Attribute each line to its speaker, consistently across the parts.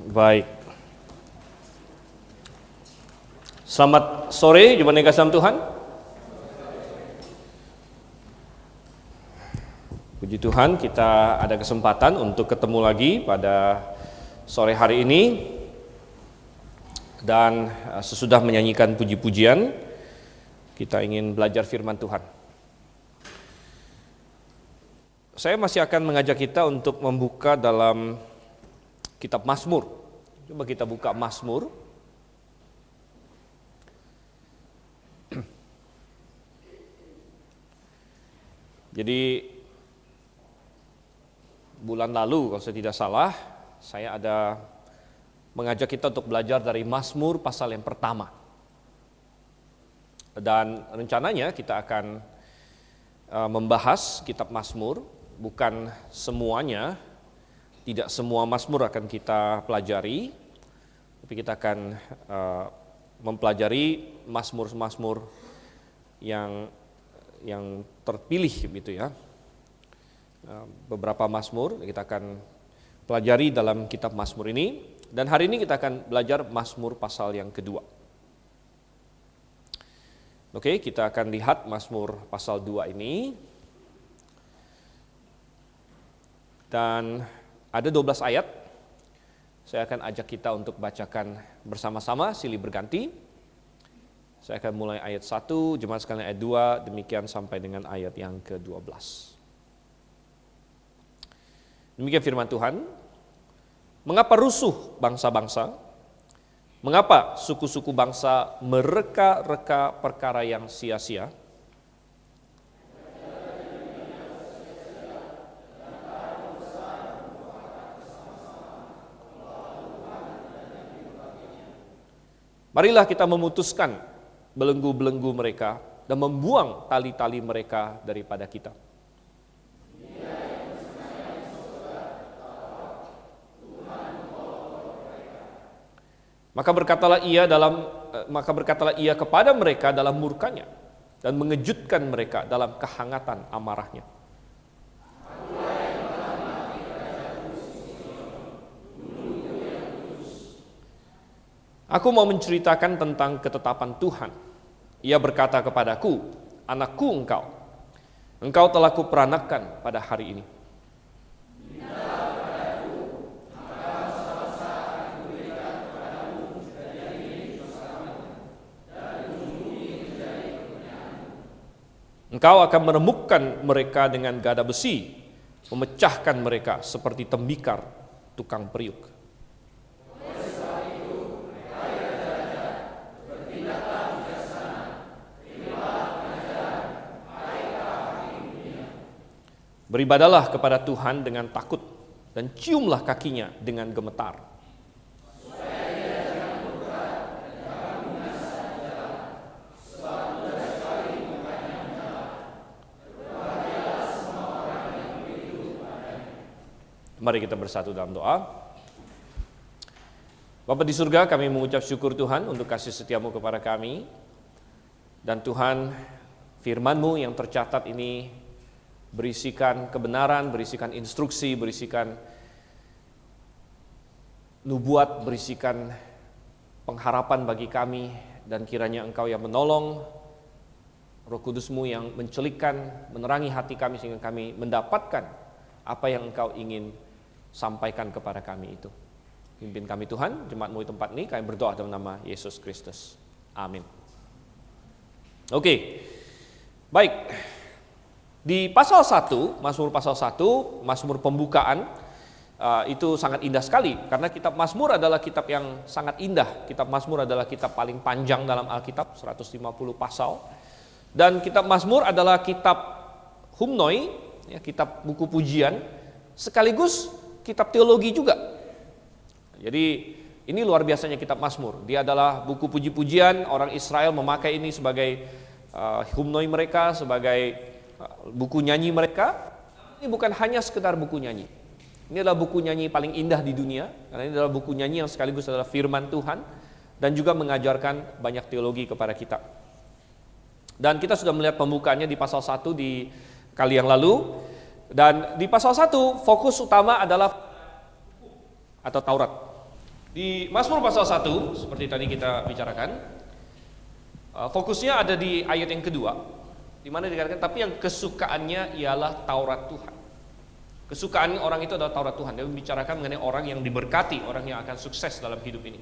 Speaker 1: Baik. Selamat sore, jemaat yang kasih Tuhan. Puji Tuhan, kita ada kesempatan untuk ketemu lagi pada sore hari ini. Dan sesudah menyanyikan puji-pujian, kita ingin belajar firman Tuhan. Saya masih akan mengajak kita untuk membuka dalam kitab Mazmur. Coba kita buka Mazmur. Jadi bulan lalu kalau saya tidak salah, saya ada mengajak kita untuk belajar dari Mazmur pasal yang pertama. Dan rencananya kita akan membahas kitab Mazmur, bukan semuanya. Tidak semua Mazmur akan kita pelajari, tapi kita akan mempelajari Mazmur-Mazmur yang terpilih gitu ya. Beberapa Mazmur kita akan pelajari dalam kitab Mazmur ini, dan hari ini kita akan belajar Mazmur pasal yang kedua. Oke, kita akan lihat Mazmur pasal 2 ini. Dan ada 12 ayat, saya akan ajak kita untuk bacakan bersama-sama silih berganti. Saya akan mulai ayat 1, jemaat sekalian ayat 2, demikian sampai dengan ayat yang ke-12. Demikian firman Tuhan. Mengapa rusuh bangsa-bangsa? Mengapa suku-suku bangsa mereka-reka perkara yang sia-sia? Marilah kita memutuskan belenggu-belenggu mereka dan membuang tali-tali mereka daripada kita. Maka berkatalah ia kepada mereka dalam murkanya dan mengejutkan mereka dalam kehangatan amarahnya. Aku mau menceritakan tentang ketetapan Tuhan. Ia berkata kepadaku, anakku engkau telah kuperanakkan pada hari ini. Engkau akan meremukkan mereka dengan gada besi, memecahkan mereka seperti tembikar tukang periuk. Beribadalah kepada Tuhan dengan takut dan ciumlah kakinya dengan gemetar. Mari kita bersatu dalam doa. Bapa di surga, kami mengucap syukur Tuhan untuk kasih setiamu kepada kami. Dan Tuhan, firman-Mu yang tercatat ini berisikan kebenaran, berisikan instruksi, berisikan nubuat, berisikan pengharapan bagi kami, dan kiranya Engkau yang menolong, Roh Kudus-Mu yang mencelikkan, menerangi hati kami sehingga kami mendapatkan apa yang Engkau ingin sampaikan kepada kami itu. Pimpin kami Tuhan, jemaat-Mu di tempat ini, kami berdoa dalam nama Yesus Kristus. Amin. Oke, baik. Di pasal 1, Mazmur pasal 1, Mazmur pembukaan, itu sangat indah sekali. Karena kitab Mazmur adalah kitab yang sangat indah. Kitab Mazmur adalah kitab paling panjang dalam Alkitab, 150 pasal. Dan kitab Mazmur adalah kitab humnoi, ya, kitab buku pujian, sekaligus kitab teologi juga. Jadi ini luar biasanya kitab Mazmur. Dia adalah buku puji-pujian, orang Israel memakai ini sebagai humnoi mereka, sebagai buku nyanyi mereka. Ini bukan hanya sekedar buku nyanyi. Ini adalah buku nyanyi paling indah di dunia, karena ini adalah buku nyanyi yang sekaligus adalah firman Tuhan dan juga mengajarkan banyak teologi kepada kita. Dan kita sudah melihat pembukaannya di pasal 1 di kali yang lalu. Dan di pasal 1 fokus utama adalah atau Taurat. Di Mazmur pasal 1, seperti tadi kita bicarakan, fokusnya ada di ayat yang kedua, di mana dikatakan, tapi yang kesukaannya ialah Taurat Tuhan. Kesukaan orang itu adalah Taurat Tuhan. Dia membicarakan mengenai orang yang diberkati, orang yang akan sukses dalam hidup ini.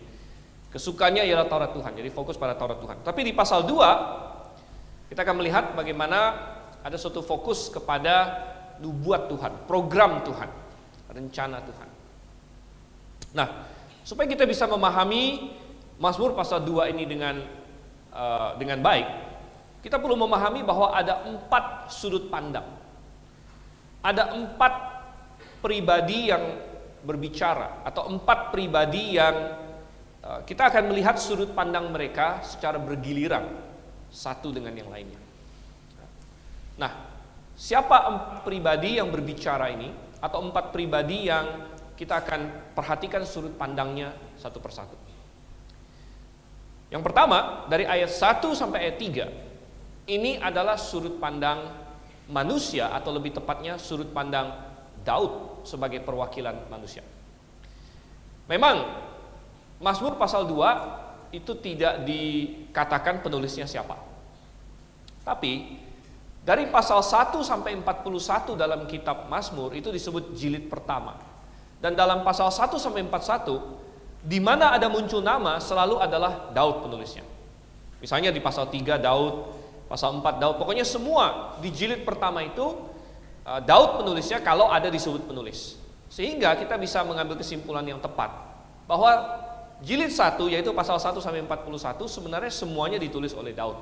Speaker 1: Kesukaannya ialah Taurat Tuhan, jadi fokus pada Taurat Tuhan. Tapi di pasal 2, kita akan melihat bagaimana ada suatu fokus kepada nubuat Tuhan, program Tuhan, rencana Tuhan. Nah, supaya kita bisa memahami Mazmur pasal 2 ini dengan baik, kita perlu memahami bahwa ada 4 sudut pandang. Ada 4 pribadi yang berbicara, atau 4 pribadi yang kita akan melihat sudut pandang mereka secara bergiliran satu dengan yang lainnya. Nah, siapa pribadi yang berbicara ini, atau 4 pribadi yang kita akan perhatikan sudut pandangnya satu persatu. Yang pertama, dari ayat 1 sampai ayat 3, ini adalah sudut pandang manusia, atau lebih tepatnya sudut pandang Daud sebagai perwakilan manusia. Memang Mazmur pasal 2 itu tidak dikatakan penulisnya siapa. Tapi dari pasal 1 sampai 41 dalam kitab Mazmur itu disebut jilid pertama. Dan dalam pasal 1 sampai 41, di mana ada muncul nama selalu adalah Daud penulisnya. Misalnya di pasal 3 Daud, pasal 4 Daud, pokoknya semua di jilid pertama itu Daud penulisnya kalau ada disebut penulis. Sehingga kita bisa mengambil kesimpulan yang tepat bahwa jilid 1 yaitu pasal 1 sampai 41 sebenarnya semuanya ditulis oleh Daud.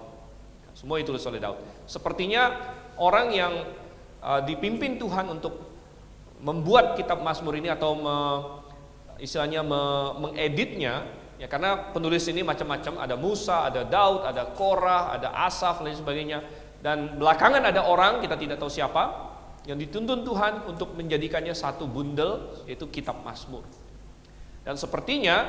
Speaker 1: Semua ditulis oleh Daud. Sepertinya orang yang dipimpin Tuhan untuk membuat kitab Mazmur ini atau istilahnya mengeditnya, ya, karena penulis ini macam-macam, ada Musa, ada Daud, ada Korah, ada Asaf dan lain sebagainya. Dan belakangan ada orang, kita tidak tahu siapa, yang dituntun Tuhan untuk menjadikannya satu bundel, yaitu kitab Mazmur. Dan sepertinya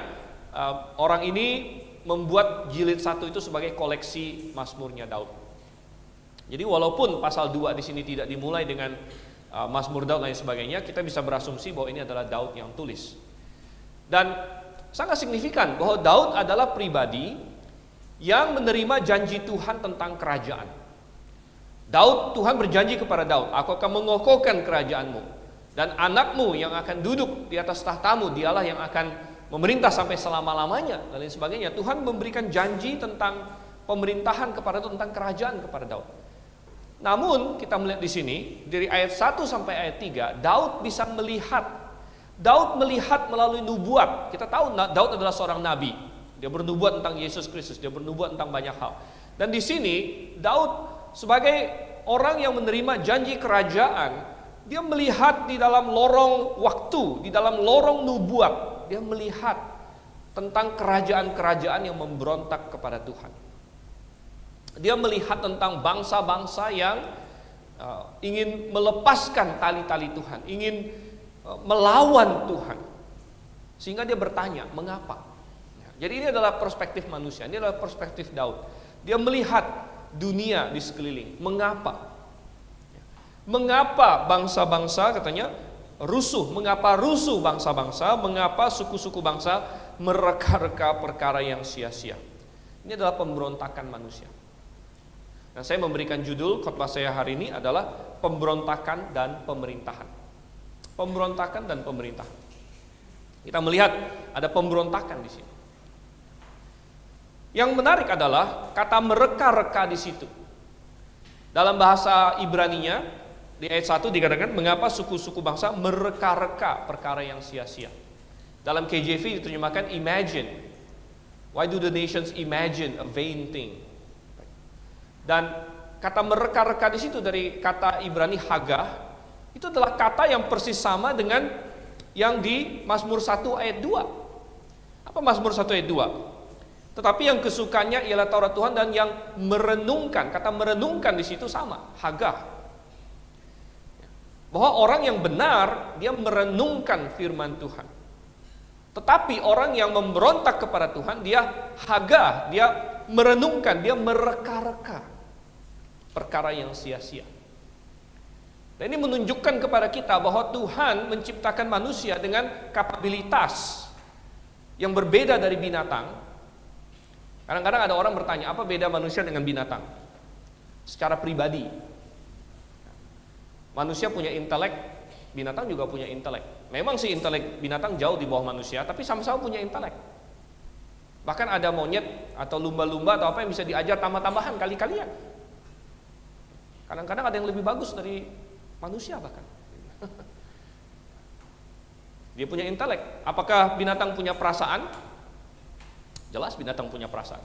Speaker 1: orang ini membuat jilid 1 itu sebagai koleksi Mazmurnya Daud. Jadi walaupun pasal 2 di sini tidak dimulai dengan Mazmur Daud dan lain sebagainya, kita bisa berasumsi bahwa ini adalah Daud yang tulis. Dan sangat signifikan bahwa Daud adalah pribadi yang menerima janji Tuhan tentang kerajaan. Tuhan berjanji kepada Daud, aku akan mengokohkan kerajaanmu, dan anakmu yang akan duduk di atas tahtamu, dialah yang akan memerintah sampai selama-lamanya, dan lain sebagainya. Tuhan memberikan janji tentang pemerintahan tentang kerajaan kepada Daud. Namun kita melihat di sini dari ayat 1 sampai ayat 3, Daud melihat melalui nubuat. Kita tahu Daud adalah seorang nabi. Dia bernubuat tentang Yesus Kristus, dia bernubuat tentang banyak hal. Dan di sini Daud sebagai orang yang menerima janji kerajaan, dia melihat di dalam lorong waktu, di dalam lorong nubuat, dia melihat tentang kerajaan-kerajaan yang memberontak kepada Tuhan. Dia melihat tentang bangsa-bangsa yang ingin melepaskan tali-tali Tuhan, ingin melawan Tuhan. Sehingga dia bertanya, mengapa? Jadi ini adalah perspektif manusia, ini adalah perspektif Daud. Dia melihat dunia di sekeliling, mengapa? Mengapa bangsa-bangsa katanya rusuh? Mengapa rusuh bangsa-bangsa? Mengapa suku-suku bangsa mereka-reka perkara yang sia-sia? Ini adalah pemberontakan manusia. Dan saya memberikan judul khotbah saya hari ini adalah pemberontakan dan pemerintahan. Pemberontakan dan pemerintahan. Kita melihat ada pemberontakan di sini. Yang menarik adalah kata mereka-reka di situ. Dalam bahasa Ibraninya di ayat 1 dikatakan mengapa suku-suku bangsa mereka-reka perkara yang sia-sia. Dalam KJV diterjemahkan imagine. Why do the nations imagine a vain thing? Dan kata mereka-reka di situ dari kata Ibrani hagah, itu adalah kata yang persis sama dengan yang di Mazmur 1 ayat 2. Apa Mazmur 1 ayat 2? Tetapi yang kesukaannya ialah Taurat Tuhan, dan yang merenungkan, kata merenungkan di situ sama, hagah. Bahwa orang yang benar, dia merenungkan firman Tuhan. Tetapi orang yang memberontak kepada Tuhan, dia hagah, dia merenungkan, dia mereka-reka perkara yang sia-sia. Dan ini menunjukkan kepada kita bahwa Tuhan menciptakan manusia dengan kapabilitas yang berbeda dari binatang. Kadang-kadang ada orang bertanya, apa beda manusia dengan binatang? Secara pribadi, manusia punya intelek, binatang juga punya intelek. Memang sih intelek binatang jauh di bawah manusia, tapi sama-sama punya intelek. Bahkan ada monyet atau lumba-lumba atau apa yang bisa diajar tambah-tambahan kali-kalian. Kadang-kadang ada yang lebih bagus dari manusia bahkan. Dia punya intelek. Apakah binatang punya perasaan? Jelas binatang punya perasaan.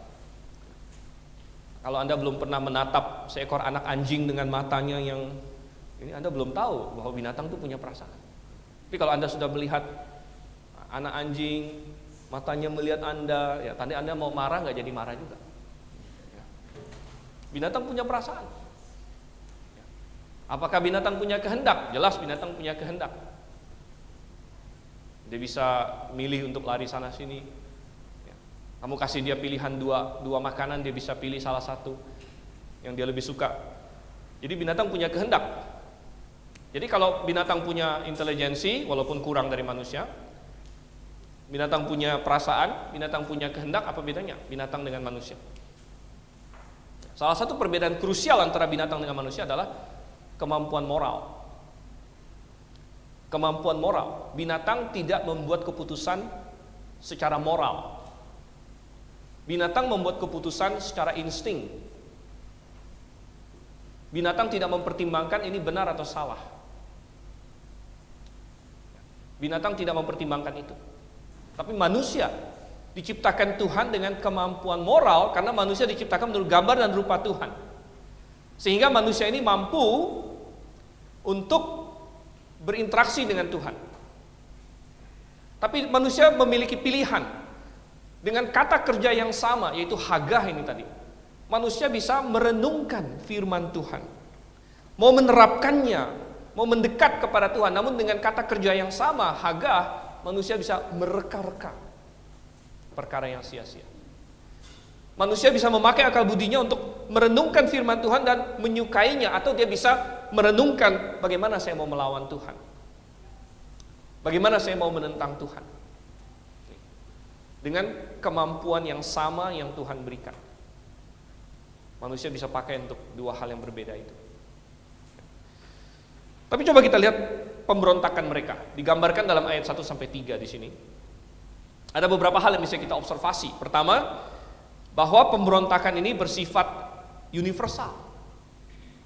Speaker 1: Kalau Anda belum pernah menatap seekor anak anjing dengan matanya yang ini, Anda belum tahu bahwa binatang itu punya perasaan. Tapi kalau Anda sudah melihat anak anjing, matanya melihat Anda, ya tadi Anda mau marah nggak jadi marah juga. Binatang punya perasaan. Apakah binatang punya kehendak? Jelas binatang punya kehendak. Dia bisa milih untuk lari sana sini. Kamu kasih dia pilihan dua makanan, dia bisa pilih salah satu yang dia lebih suka. Jadi binatang punya kehendak. Jadi kalau binatang punya intelijensi, walaupun kurang dari manusia, binatang punya perasaan, binatang punya kehendak, apa bedanya binatang dengan manusia? Salah satu perbedaan krusial antara binatang dengan manusia adalah kemampuan moral. Kemampuan moral. Binatang tidak membuat keputusan secara moral. Binatang membuat keputusan secara insting. Binatang tidak mempertimbangkan ini benar atau salah. Binatang tidak mempertimbangkan itu. Tapi manusia diciptakan Tuhan dengan kemampuan moral, karena manusia diciptakan menurut gambar dan rupa Tuhan. Sehingga manusia ini mampu untuk berinteraksi dengan Tuhan. Tapi manusia memiliki pilihan. Dengan kata kerja yang sama, yaitu hagah ini tadi, manusia bisa merenungkan firman Tuhan, mau menerapkannya, mau mendekat kepada Tuhan. Namun dengan kata kerja yang sama, hagah, manusia bisa mereka-reka perkara yang sia-sia. Manusia bisa memakai akal budinya untuk merenungkan firman Tuhan dan menyukainya, atau dia bisa merenungkan bagaimana saya mau melawan Tuhan, bagaimana saya mau menentang Tuhan, dengan kemampuan yang sama yang Tuhan berikan. Manusia bisa pakai untuk dua hal yang berbeda itu. Tapi coba kita lihat pemberontakan mereka, digambarkan dalam ayat 1-3 di sini. Ada beberapa hal yang bisa kita observasi. Pertama, bahwa pemberontakan ini bersifat universal.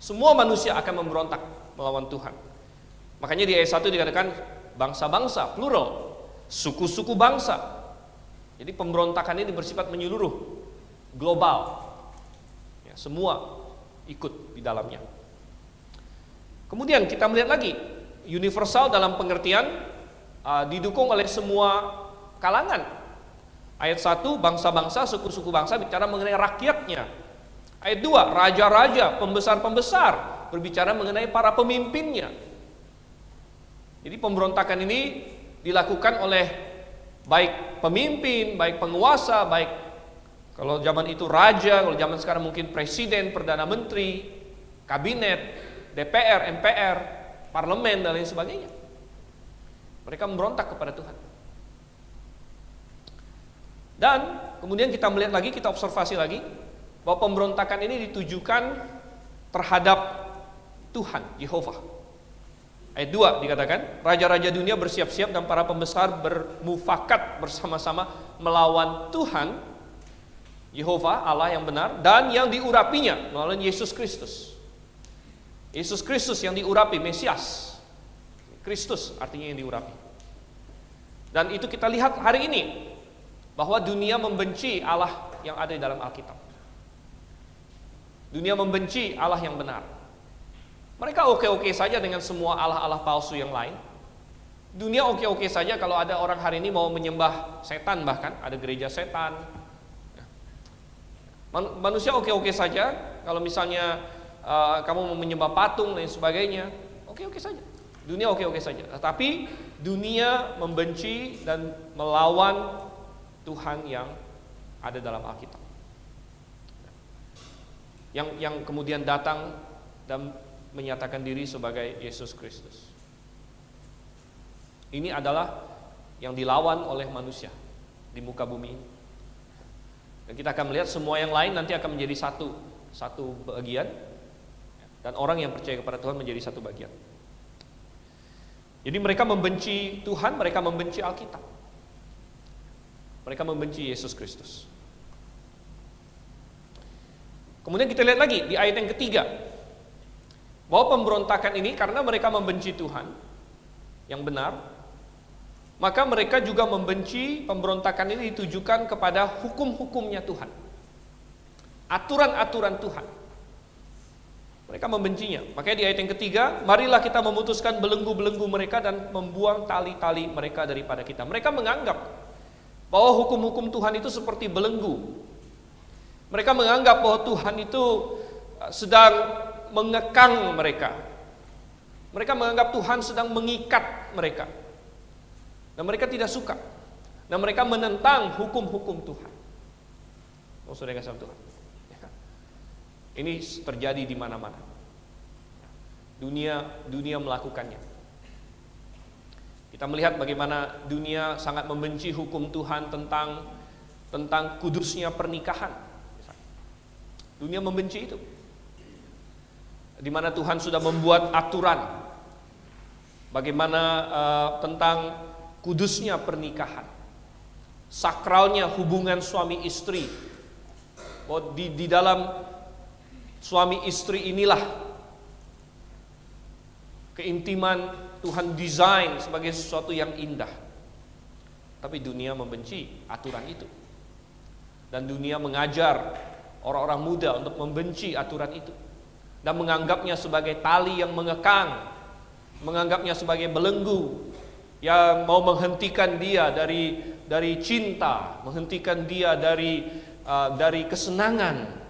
Speaker 1: Semua manusia akan memberontak melawan Tuhan. Makanya di ayat 1 dikatakan bangsa-bangsa, plural, suku-suku bangsa. Jadi pemberontakan ini bersifat menyeluruh, global. Ya, semua ikut di dalamnya. Kemudian kita melihat lagi, universal dalam pengertian didukung oleh semua kalangan. Ayat 1, bangsa-bangsa, suku-suku bangsa bicara mengenai rakyatnya. Ayat 2, raja-raja, pembesar-pembesar, berbicara mengenai para pemimpinnya. Jadi pemberontakan ini dilakukan oleh baik pemimpin, baik penguasa, baik kalau zaman itu raja, kalau zaman sekarang mungkin presiden, perdana menteri, kabinet, DPR, MPR, parlemen, dan lain sebagainya. Mereka memberontak kepada Tuhan. Dan kemudian kita melihat lagi, kita observasi lagi, bahwa pemberontakan ini ditujukan terhadap Tuhan, Yehova. Ayat 2 dikatakan, raja-raja dunia bersiap-siap dan para pembesar bermufakat bersama-sama melawan Tuhan, Yehova, Allah yang benar, dan yang diurapinya melalui Yesus Kristus. Yesus Kristus yang diurapi, Mesias. Kristus artinya yang diurapi. Dan itu kita lihat hari ini, bahwa dunia membenci Allah yang ada di dalam Alkitab. Dunia membenci Allah yang benar. Mereka oke-oke saja dengan semua Allah-Allah palsu yang lain. Dunia oke-oke saja kalau ada orang hari ini mau menyembah setan, bahkan ada gereja setan. Manusia oke-oke saja kalau misalnya kamu mau menyembah patung dan sebagainya, oke-oke saja. Dunia oke-oke saja. Tetapi dunia membenci dan melawan Tuhan yang ada dalam Alkitab, yang kemudian datang dan menyatakan diri sebagai Yesus Kristus. Ini adalah yang dilawan oleh manusia, di muka bumi ini. Dan kita akan melihat semua yang lain nanti akan menjadi satu bagian, dan orang yang percaya kepada Tuhan menjadi satu bagian. Jadi mereka membenci Tuhan, mereka membenci Alkitab. Mereka membenci Yesus Kristus. Kemudian kita lihat lagi di ayat yang ketiga, bahwa pemberontakan ini karena mereka membenci Tuhan yang benar, maka mereka juga membenci, pemberontakan ini ditujukan kepada hukum-hukumnya Tuhan, aturan-aturan Tuhan. Mereka membencinya. Makanya di ayat yang ketiga, marilah kita memutuskan belenggu-belenggu mereka dan membuang tali-tali mereka daripada kita. Mereka menganggap bahwa hukum-hukum Tuhan itu seperti belenggu. Mereka menganggap bahwa Tuhan itu sedang mengekang mereka. Mereka menganggap Tuhan sedang mengikat mereka. Dan mereka tidak suka. Dan mereka menentang hukum-hukum Tuhan. Oh, saudara kasih Tuhan. Ini terjadi di mana-mana. Dunia melakukannya. Kita melihat bagaimana dunia sangat membenci hukum Tuhan tentang kudusnya pernikahan. Dunia membenci itu. Di mana Tuhan sudah membuat aturan bagaimana tentang kudusnya pernikahan, sakralnya hubungan suami istri. Bahwa di dalam suami istri inilah keintiman Tuhan desain sebagai sesuatu yang indah. Tapi dunia membenci aturan itu. Dan dunia mengajar orang-orang muda untuk membenci aturan itu. Dan menganggapnya sebagai tali yang mengekang, menganggapnya sebagai belenggu yang mau menghentikan dia dari cinta, menghentikan dia dari kesenangan.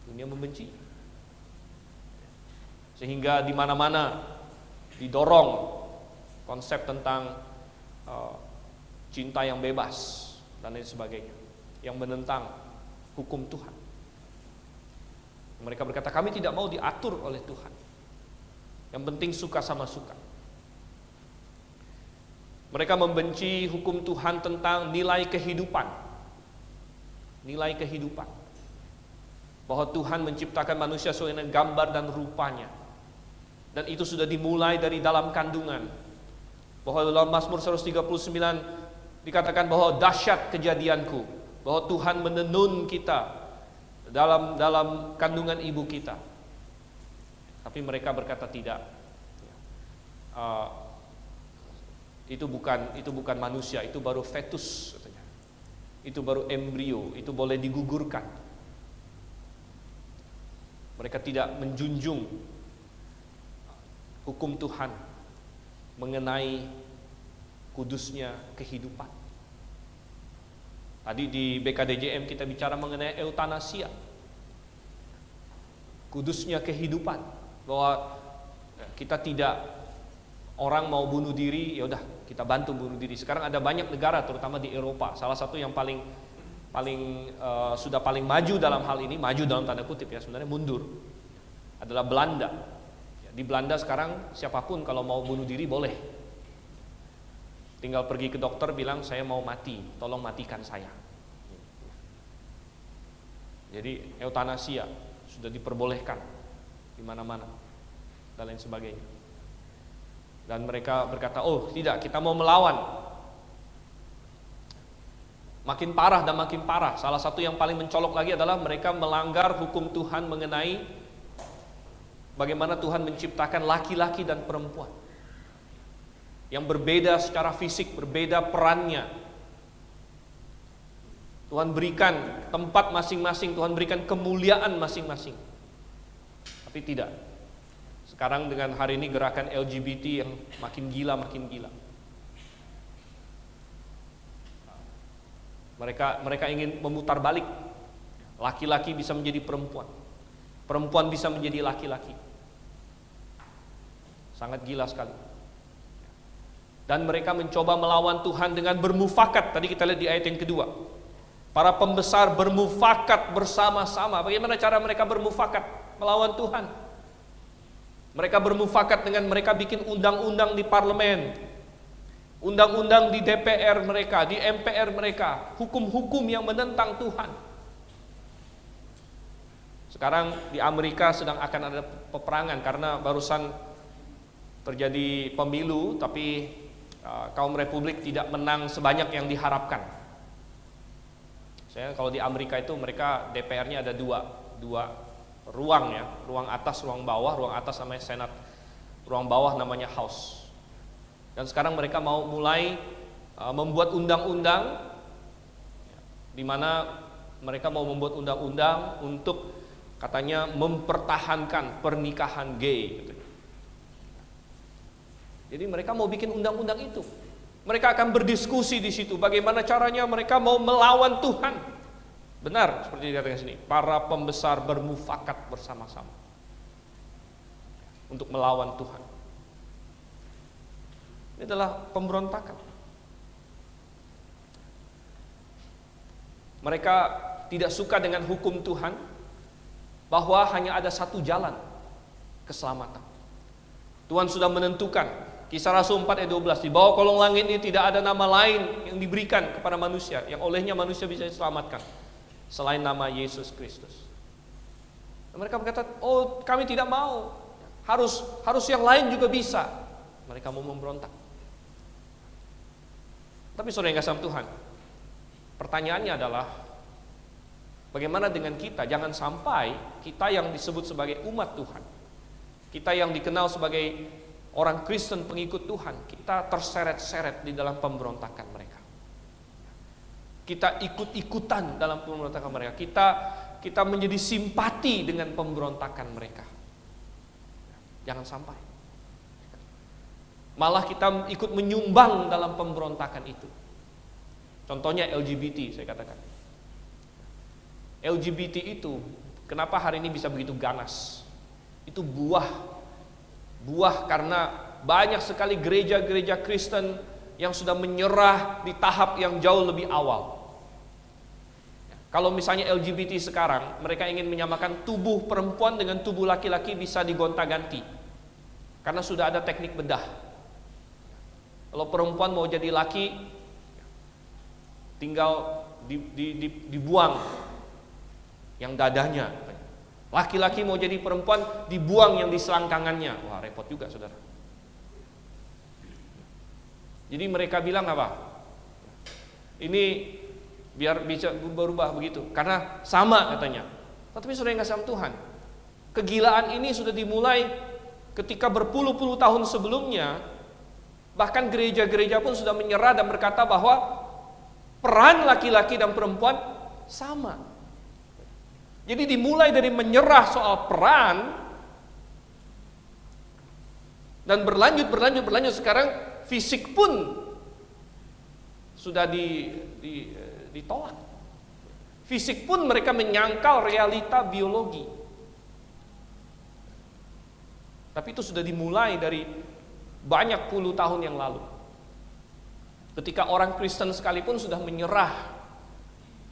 Speaker 1: Dunia membenci. Sehingga di mana-mana didorong konsep tentang cinta yang bebas dan lain sebagainya, yang menentang hukum Tuhan. Mereka berkata, kami tidak mau diatur oleh Tuhan. Yang penting suka sama suka. Mereka membenci hukum Tuhan tentang nilai kehidupan. Nilai kehidupan. Bahwa Tuhan menciptakan manusia sesuai dengan gambar dan rupanya. Dan itu sudah dimulai dari dalam kandungan. Bahwa dalam Mazmur 139 dikatakan bahwa dahsyat kejadianku. Bahwa Tuhan menenun kita dalam kandungan ibu kita. Tapi mereka berkata tidak. Itu bukan manusia, itu baru fetus katanya. Itu baru embrio, itu boleh digugurkan. Mereka tidak menjunjung hukum Tuhan mengenai kudusnya kehidupan. Tadi di BKDJM kita bicara mengenai eutanasia, kudusnya kehidupan, bahwa kita tidak, orang mau bunuh diri, ya udah kita bantu bunuh diri. Sekarang ada banyak negara, terutama di Eropa. Salah satu yang sudah paling maju dalam hal ini, maju dalam tanda kutip ya, sebenarnya mundur, adalah Belanda. Di Belanda sekarang siapapun kalau mau bunuh diri boleh. Tinggal pergi ke dokter bilang saya mau mati, tolong matikan saya. Jadi eutanasia sudah diperbolehkan di mana-mana dan lain sebagainya. Dan mereka berkata, oh tidak, kita mau melawan. Makin parah dan makin parah. Salah satu yang paling mencolok lagi adalah mereka melanggar hukum Tuhan mengenai bagaimana Tuhan menciptakan laki-laki dan perempuan yang berbeda secara fisik, berbeda perannya. Tuhan berikan tempat masing-masing, Tuhan berikan kemuliaan masing-masing. Tapi tidak. Sekarang dengan hari ini gerakan LGBT yang makin gila. Mereka ingin memutar balik. Laki-laki bisa menjadi perempuan. Perempuan bisa menjadi laki-laki. Sangat gila sekali. Dan mereka mencoba melawan Tuhan dengan bermufakat. Tadi kita lihat di ayat yang kedua. Para pembesar bermufakat bersama-sama. Bagaimana cara mereka bermufakat melawan Tuhan? Mereka bermufakat dengan mereka bikin undang-undang di parlemen. undang-undang di DPR mereka, di MPR mereka, hukum-hukum yang menentang Tuhan. Sekarang di Amerika sedang akan ada peperangan karena barusan terjadi pemilu, tapi kaum Republik tidak menang sebanyak yang diharapkan. Saya kalau di Amerika itu mereka DPR-nya ada dua ruang ya, ruang atas, ruang bawah. Ruang atas namanya Senat, ruang bawah namanya House. Dan sekarang mereka mau mulai membuat undang-undang, di mana mereka mau membuat undang-undang untuk katanya mempertahankan pernikahan gay. Jadi mereka mau bikin undang-undang itu. Mereka akan berdiskusi di situ bagaimana caranya mereka mau melawan Tuhan. Benar seperti dikatakan sini, para pembesar bermufakat bersama-sama untuk melawan Tuhan. Ini adalah pemberontakan. Mereka tidak suka dengan hukum Tuhan, bahwa hanya ada satu jalan keselamatan. Tuhan sudah menentukan, Kisah Rasul 4 ayat 12, di bawah kolong langit ini tidak ada nama lain yang diberikan kepada manusia, yang olehnya manusia bisa diselamatkan, selain nama Yesus Kristus. Dan mereka berkata, oh kami tidak mau, harus yang lain juga bisa. Mereka mau memberontak. Tapi saudara yang kasih Tuhan, pertanyaannya adalah bagaimana dengan kita? Jangan sampai kita yang disebut sebagai umat Tuhan, kita yang dikenal sebagai orang Kristen pengikut Tuhan, kita terseret-seret di dalam pemberontakan mereka. Kita ikut-ikutan dalam pemberontakan mereka. Kita menjadi simpati dengan pemberontakan mereka. Jangan sampai. Malah kita ikut menyumbang dalam pemberontakan itu. Contohnya LGBT, saya katakan. LGBT itu, kenapa hari ini bisa begitu ganas? Itu buah karena banyak sekali gereja-gereja Kristen yang sudah menyerah di tahap yang jauh lebih awal. Kalau misalnya LGBT sekarang, mereka ingin menyamakan tubuh perempuan dengan tubuh laki-laki bisa digonta-ganti. Karena sudah ada teknik bedah. Kalau perempuan mau jadi laki, tinggal dibuang yang dadanya. Laki-laki mau jadi perempuan, dibuang yang di selangkangannya. Wah, repot juga, saudara. Jadi mereka bilang apa? Ini biar bisa berubah begitu, karena sama katanya. Tapi saudara yang kasih Tuhan, kegilaan ini sudah dimulai ketika berpuluh-puluh tahun sebelumnya. Bahkan gereja-gereja pun sudah menyerah dan berkata bahwa peran laki-laki dan perempuan sama. Jadi dimulai dari menyerah soal peran dan berlanjut sekarang fisik pun sudah ditolak. Fisik pun mereka menyangkal realita biologi. Tapi itu sudah dimulai dari banyak puluh tahun yang lalu. Ketika orang Kristen sekalipun sudah menyerah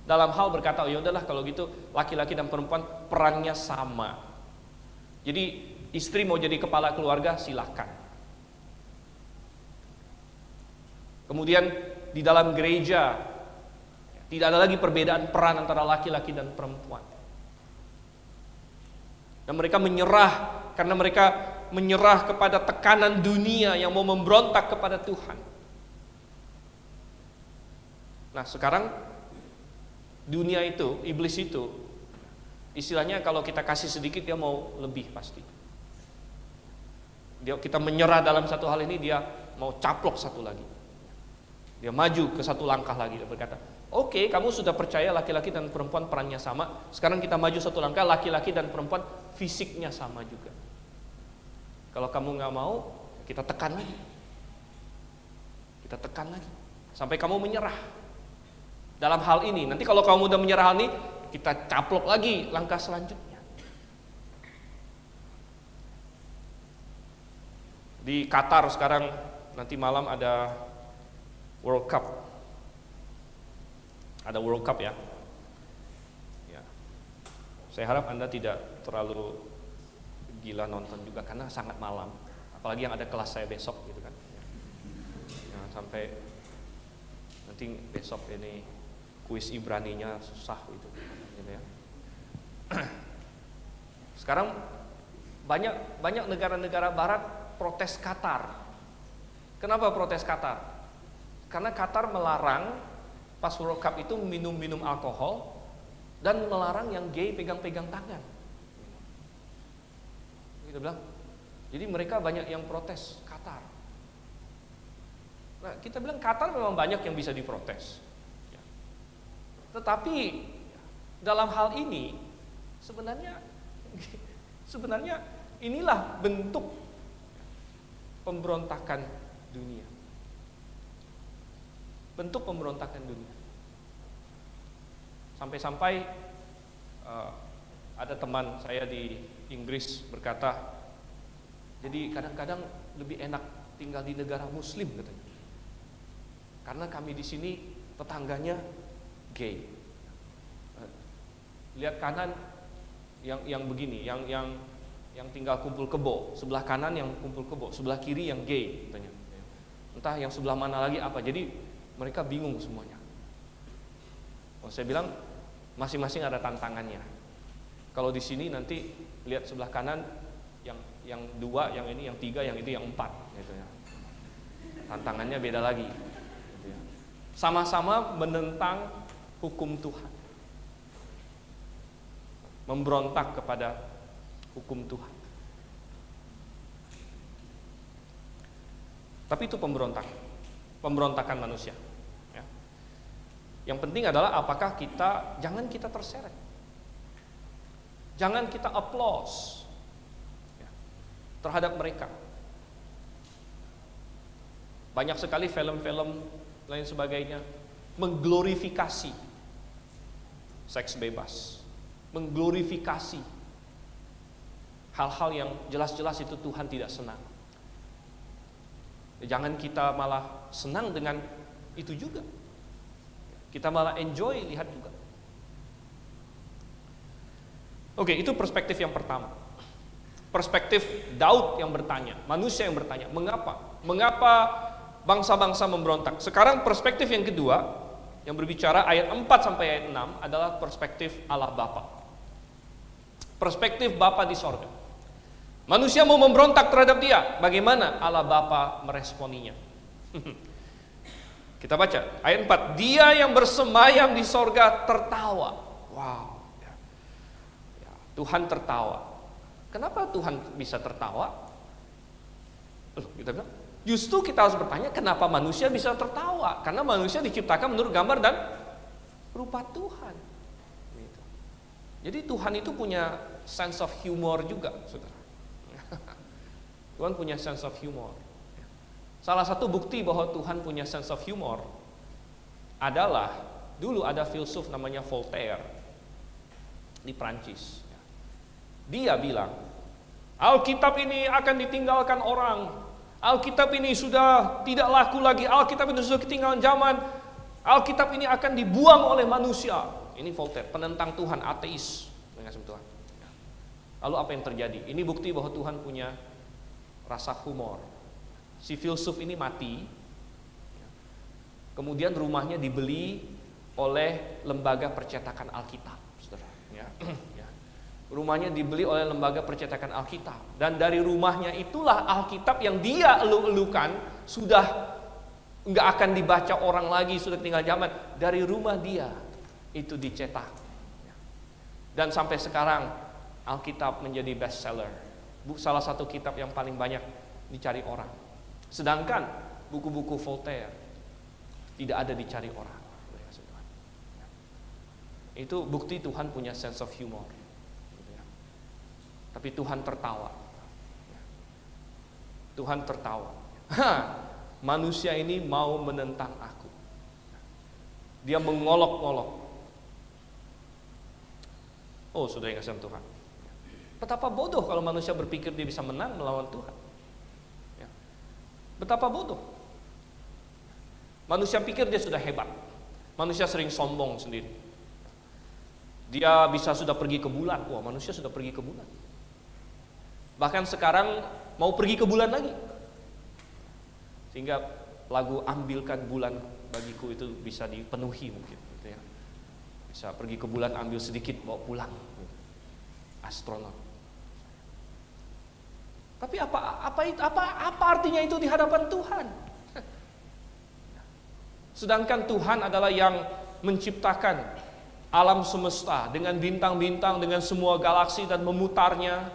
Speaker 1: dalam hal berkata, oh ya udahlah kalau gitu laki-laki dan perempuan perannya sama. Jadi istri mau jadi kepala keluarga silakan. Kemudian di dalam gereja tidak ada lagi perbedaan peran antara laki-laki dan perempuan. Dan mereka menyerah karena mereka menyerah kepada tekanan dunia yang mau memberontak kepada Tuhan. Nah sekarang dunia itu, iblis itu, istilahnya kalau kita kasih sedikit dia mau lebih pasti. Kita menyerah dalam satu hal ini, dia mau caplok satu lagi. Dia maju ke satu langkah lagi, dia berkata, oke, kamu sudah percaya laki-laki dan perempuan perannya sama, sekarang kita maju satu langkah, laki-laki dan perempuan fisiknya sama juga. Kalau kamu nggak mau, kita tekan lagi. Kita tekan lagi sampai kamu menyerah dalam hal ini. Nanti kalau kamu udah menyerah hal ini, kita caplok lagi langkah selanjutnya. Di Qatar sekarang nanti malam ada World Cup. Ada World Cup ya. Saya harap Anda tidak terlalu gila nonton juga karena sangat malam. Apalagi yang ada kelas saya besok gitu kan. sampai nanti besok ini kuis Ibraninya susah gitu ya. Sekarang banyak negara-negara barat protes Qatar. Kenapa protes Qatar? Karena Qatar melarang pas World Cup itu minum alkohol dan melarang yang gay pegang-pegang tangan. Kita bilang, jadi mereka banyak yang protes Qatar. Nah, kita bilang Qatar memang banyak yang bisa diprotes. Tetapi dalam hal ini sebenarnya inilah bentuk pemberontakan dunia. Bentuk pemberontakan dunia. Sampai-sampai ada teman saya di Inggris berkata, jadi kadang-kadang lebih enak tinggal di negara Muslim katanya. Karena kami di sini tetangganya gay. Lihat kanan yang begini, yang tinggal kumpul kebo, sebelah kanan yang kumpul kebo, sebelah kiri yang gay katanya. Entah yang sebelah mana lagi apa. Jadi mereka bingung semuanya. Oh, saya bilang masing-masing ada tantangannya. Kalau di sini nanti lihat sebelah kanan yang dua, yang ini, yang tiga, yang itu, yang empat, gitu ya. Tantangannya beda lagi. Gitu ya. Sama-sama menentang hukum Tuhan, memberontak kepada hukum Tuhan. Tapi itu pemberontakan manusia. Ya. Yang penting adalah apakah jangan kita terseret, jangan kita applause ya, terhadap mereka. Banyak sekali film-film lain sebagainya mengglorifikasi seks bebas, mengglorifikasi hal-hal yang jelas-jelas itu Tuhan tidak senang. Jangan kita malah senang dengan itu juga. Kita malah enjoy lihat juga. Oke, itu perspektif yang pertama. Perspektif Daud yang bertanya, manusia yang bertanya, mengapa bangsa-bangsa memberontak? Sekarang perspektif yang kedua yang berbicara ayat 4 sampai ayat 6 adalah perspektif Allah Bapa. Perspektif Bapa di sorga. Manusia mau memberontak terhadap dia, bagaimana Allah Bapa meresponinya? Kita baca ayat 4. Dia yang bersemayam di sorga tertawa. Wow. Ya, Tuhan tertawa. Kenapa Tuhan bisa tertawa? Kita bilang, justru kita harus bertanya kenapa manusia bisa tertawa? Karena manusia diciptakan menurut gambar dan rupa Tuhan. Gitu. Jadi Tuhan itu punya sense of humor juga, saudara. Tuhan punya sense of humor. Salah satu bukti bahwa Tuhan punya sense of humor adalah dulu ada filsuf namanya Voltaire di Prancis. Dia bilang, Alkitab ini akan ditinggalkan orang. Alkitab ini sudah tidak laku lagi. Alkitab ini sudah ketinggalan zaman. Alkitab ini akan dibuang oleh manusia. Ini Voltaire, penentang Tuhan, ateis dengan Tuhan. Lalu apa yang terjadi? Ini bukti bahwa Tuhan punya rasa humor. Si filsuf ini mati, kemudian rumahnya dibeli oleh lembaga percetakan Alkitab, saudara. Ya. Rumahnya dibeli oleh lembaga percetakan Alkitab, dan dari rumahnya itulah Alkitab yang dia elu-elukan sudah nggak akan dibaca orang lagi, sudah tinggal zaman, dari rumah dia itu dicetak, dan sampai sekarang Alkitab menjadi bestseller, salah satu kitab yang paling banyak dicari orang. Sedangkan buku-buku Voltaire tidak ada dicari orang. Itu bukti Tuhan punya sense of humor. Tapi Tuhan tertawa. Tuhan tertawa. Manusia ini mau menentang aku. Dia mengolok-olok. Oh, saudara yang kasih Tuhan. Betapa bodoh kalau manusia berpikir dia bisa menang melawan Tuhan. Ya. Betapa bodoh. Manusia pikir dia sudah hebat. Manusia sering sombong sendiri. Dia bisa sudah pergi ke bulan. Wah, manusia sudah pergi ke bulan. Bahkan sekarang mau pergi ke bulan lagi. Sehingga lagu Ambilkan Bulan Bagiku itu bisa dipenuhi mungkin gitu ya. Bisa pergi ke bulan ambil sedikit bawa pulang. Astronot. Tapi apa artinya itu di hadapan Tuhan? Sedangkan Tuhan adalah yang menciptakan alam semesta dengan bintang-bintang, dengan semua galaksi dan memutarnya.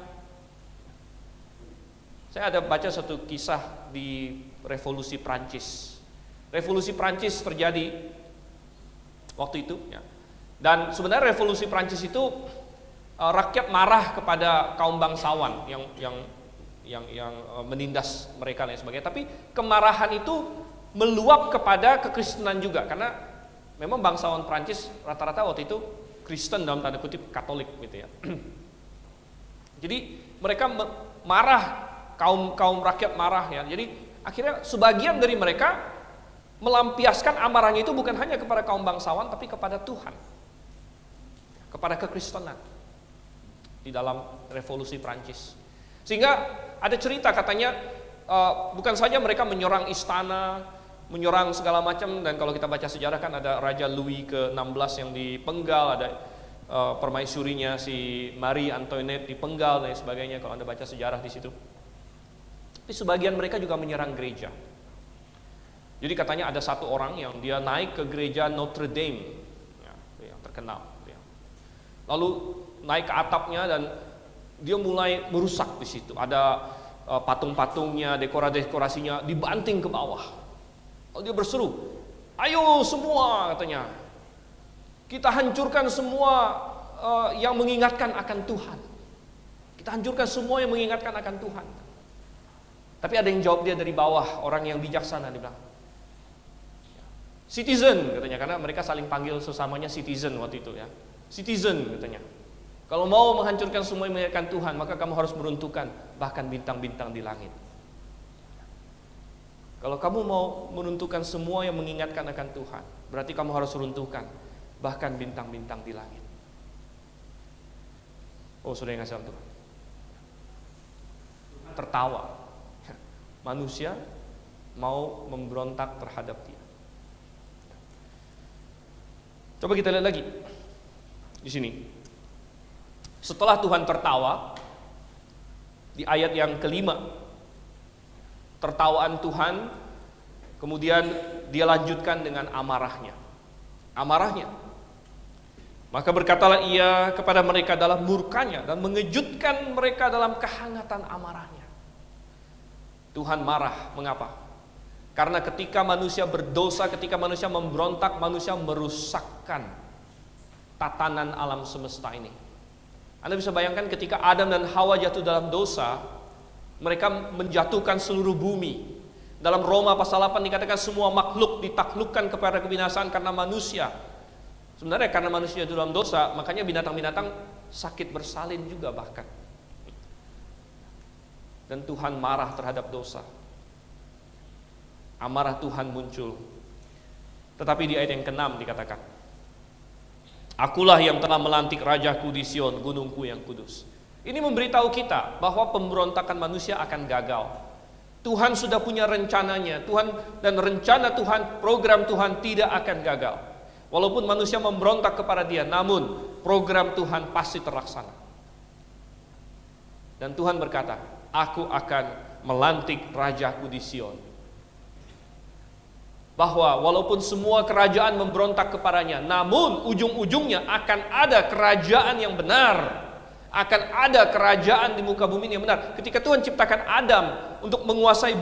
Speaker 1: Saya ada baca satu kisah di Revolusi Prancis. Revolusi Prancis terjadi waktu itu ya. Dan sebenarnya revolusi Prancis itu rakyat marah kepada kaum bangsawan yang menindas mereka dan sebagainya. Tapi kemarahan itu meluap kepada kekristenan juga, karena memang bangsawan Prancis rata-rata waktu itu Kristen dalam tanda kutip, Katolik gitu ya. Jadi mereka marah, kaum rakyat marah ya. Jadi akhirnya sebagian dari mereka melampiaskan amarahnya itu bukan hanya kepada kaum bangsawan, tapi kepada Tuhan, kepada kekristenan di dalam revolusi Prancis. Sehingga ada cerita katanya bukan saja mereka menyerang istana, menyerang segala macam, dan kalau kita baca sejarah kan ada Raja Louis ke-16 yang dipenggal, ada permaisurinya si Marie Antoinette dipenggal dan sebagainya kalau Anda baca sejarah di situ. Tapi sebagian mereka juga menyerang gereja. Jadi katanya ada satu orang yang dia naik ke gereja Notre Dame ya, yang terkenal ya. Lalu naik ke atapnya dan dia mulai merusak di situ. Ada patung-patungnya, dekorasinya dibanting ke bawah. Lalu dia berseru, "Ayo semua," katanya, "kita hancurkan semua yang mengingatkan akan Tuhan. Kita hancurkan semua yang mengingatkan akan Tuhan." Tapi ada yang jawab dia dari bawah, orang yang bijaksana, dia bilang, "Citizen," katanya, karena mereka saling panggil sesamanya citizen waktu itu ya. "Citizen," katanya, "kalau mau menghancurkan semua yang mengingatkan Tuhan, maka kamu harus meruntuhkan bahkan bintang-bintang di langit. Kalau kamu mau menentukan semua yang mengingatkan akan Tuhan, berarti kamu harus runtuhkan bahkan bintang-bintang di langit." Oh, sudah yang kasih Tuhan. Tertawa. Manusia mau memberontak terhadap dia. Coba kita lihat lagi di sini. Setelah Tuhan tertawa di ayat yang kelima, tertawaan Tuhan, kemudian dia lanjutkan dengan amarahnya. Maka berkatalah ia kepada mereka dalam murkanya dan mengejutkan mereka dalam kehangatan amarahnya. Tuhan marah, mengapa? Karena ketika manusia berdosa, ketika manusia memberontak, manusia merusakkan tatanan alam semesta ini. Anda bisa bayangkan ketika Adam dan Hawa jatuh dalam dosa, mereka menjatuhkan seluruh bumi. Dalam Roma pasal 8 dikatakan semua makhluk ditaklukkan kepada kebinasaan karena manusia. Sebenarnya karena manusia jatuh dalam dosa, makanya binatang-binatang sakit bersalin juga bahkan. Dan Tuhan marah terhadap dosa. Amarah Tuhan muncul. Tetapi di ayat yang ke-6 dikatakan, "Akulah yang telah melantik rajaku di Sion, gunungku yang kudus." Ini memberitahu kita bahwa pemberontakan manusia akan gagal. Tuhan sudah punya rencananya. Dan rencana Tuhan, program Tuhan tidak akan gagal. Walaupun manusia memberontak kepada Dia, namun program Tuhan pasti terlaksana. Dan Tuhan berkata, "Aku akan melantik rajaku di Sion." Bahwa walaupun semua kerajaan memberontak kepadanya, namun ujung-ujungnya akan ada kerajaan yang benar. Akan ada kerajaan di muka bumi yang benar. Ketika Tuhan ciptakan Adam untuk menguasai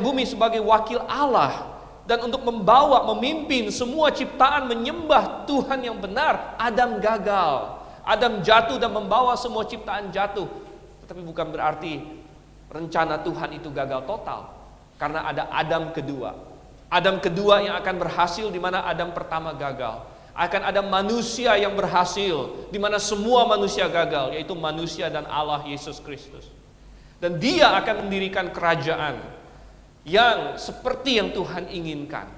Speaker 1: bumi sebagai wakil Allah, dan untuk memimpin semua ciptaan menyembah Tuhan yang benar, Adam gagal. Adam jatuh dan membawa semua ciptaan jatuh. Tetapi bukan berarti rencana Tuhan itu gagal total. Karena ada Adam kedua. Adam kedua yang akan berhasil di mana Adam pertama gagal. Akan ada manusia yang berhasil di mana semua manusia gagal, yaitu manusia dan Allah Yesus Kristus. Dan Dia akan mendirikan kerajaan yang seperti yang Tuhan inginkan.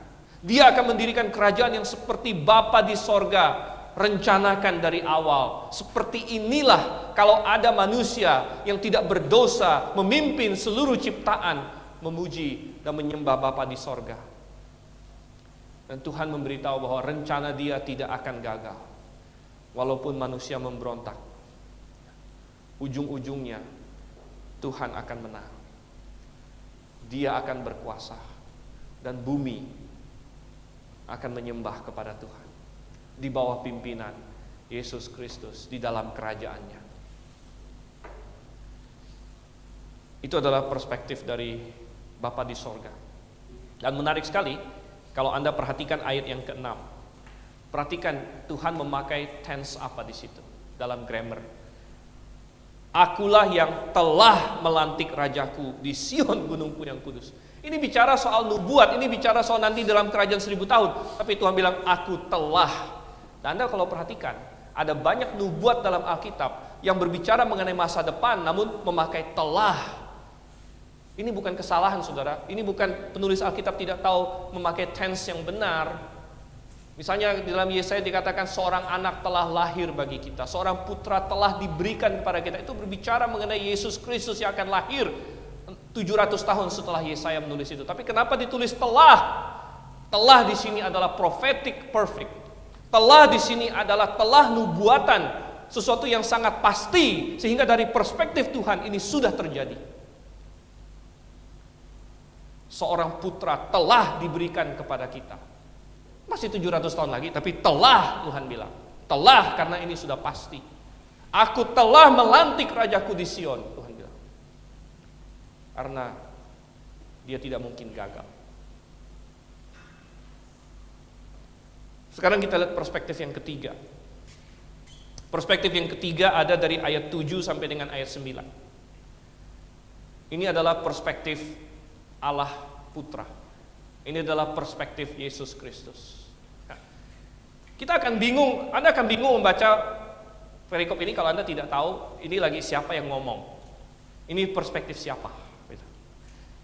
Speaker 1: Dia akan mendirikan kerajaan yang seperti Bapa di sorga rencanakan dari awal. Seperti inilah kalau ada manusia yang tidak berdosa memimpin seluruh ciptaan, memuji dan menyembah Bapa di sorga. Dan Tuhan memberitahu bahwa rencana Dia tidak akan gagal. Walaupun manusia memberontak, ujung-ujungnya Tuhan akan menang. Dia akan berkuasa dan bumi akan menyembah kepada Tuhan di bawah pimpinan Yesus Kristus di dalam kerajaannya. Itu adalah perspektif dari Bapa di sorga. Dan menarik sekali kalau Anda perhatikan ayat yang ke-6. Perhatikan Tuhan memakai tense apa di situ dalam grammar. Akulah yang telah melantik rajaku di Sion, gunungku yang kudus. Ini bicara soal nubuat, ini bicara soal nanti dalam kerajaan 1000 tahun. Tapi Tuhan bilang, aku telah. Dan Anda kalau perhatikan, ada banyak nubuat dalam Alkitab yang berbicara mengenai masa depan, namun memakai telah. Ini bukan kesalahan, saudara. Ini bukan penulis Alkitab tidak tahu memakai tense yang benar. Misalnya di dalam Yesaya dikatakan seorang anak telah lahir bagi kita, seorang putra telah diberikan kepada kita. Itu berbicara mengenai Yesus Kristus yang akan lahir 700 tahun setelah Yesaya menulis itu. Tapi kenapa ditulis telah? Telah di sini adalah prophetic perfect. Telah di sini adalah telah nubuatan, sesuatu yang sangat pasti sehingga dari perspektif Tuhan ini sudah terjadi. Seorang putra telah diberikan kepada kita. Masih 700 tahun lagi, tapi telah, Tuhan bilang. Telah, karena ini sudah pasti. Aku telah melantik rajaku di Sion, Tuhan bilang. Karena dia tidak mungkin gagal. Sekarang kita lihat perspektif yang ketiga. Perspektif yang ketiga ada dari ayat 7 sampai dengan ayat 9. Ini adalah perspektif Allah Putra. Ini adalah perspektif Yesus Kristus. Nah, kita akan bingung, Anda akan bingung membaca perikop ini kalau Anda tidak tahu ini lagi siapa yang ngomong. Ini perspektif siapa.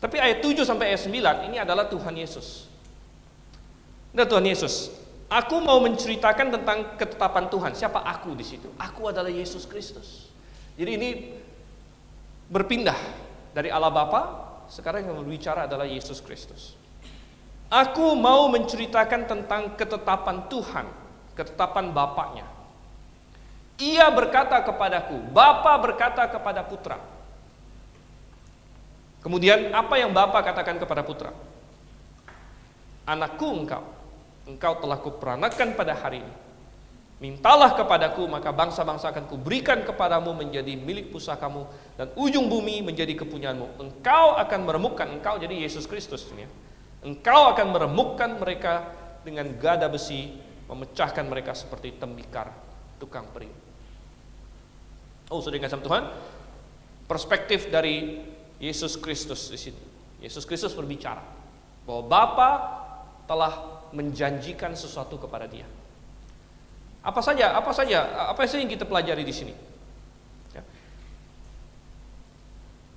Speaker 1: Tapi ayat 7 sampai ayat 9 ini adalah Tuhan Yesus. Nah, Tuhan Yesus, aku mau menceritakan tentang ketetapan Tuhan. Siapa aku di situ? Aku adalah Yesus Kristus. Jadi ini berpindah dari Allah Bapa. Sekarang yang berbicara adalah Yesus Kristus. Aku mau menceritakan tentang ketetapan Tuhan, ketetapan Bapaknya. Ia berkata kepadaku, Bapa berkata kepada Putra. Kemudian apa yang Bapa katakan kepada Putra? Anakku engkau telah kuperanakan pada hari ini. Mintalah kepadaku, maka bangsa-bangsa akan kuberikan kepadamu menjadi milik pusakamu, dan ujung bumi menjadi kepunyaanmu. Engkau akan meremukkan, engkau jadi Yesus Kristus ini ya. Engkau akan meremukkan mereka dengan gada besi, memecahkan mereka seperti tembikar tukang pering. Oh, sudah ingat sama Tuhan? Perspektif dari Yesus Kristus di sini. Yesus Kristus berbicara bahwa Bapa telah menjanjikan sesuatu kepada dia. Apa saja yang kita pelajari di sini? Ya.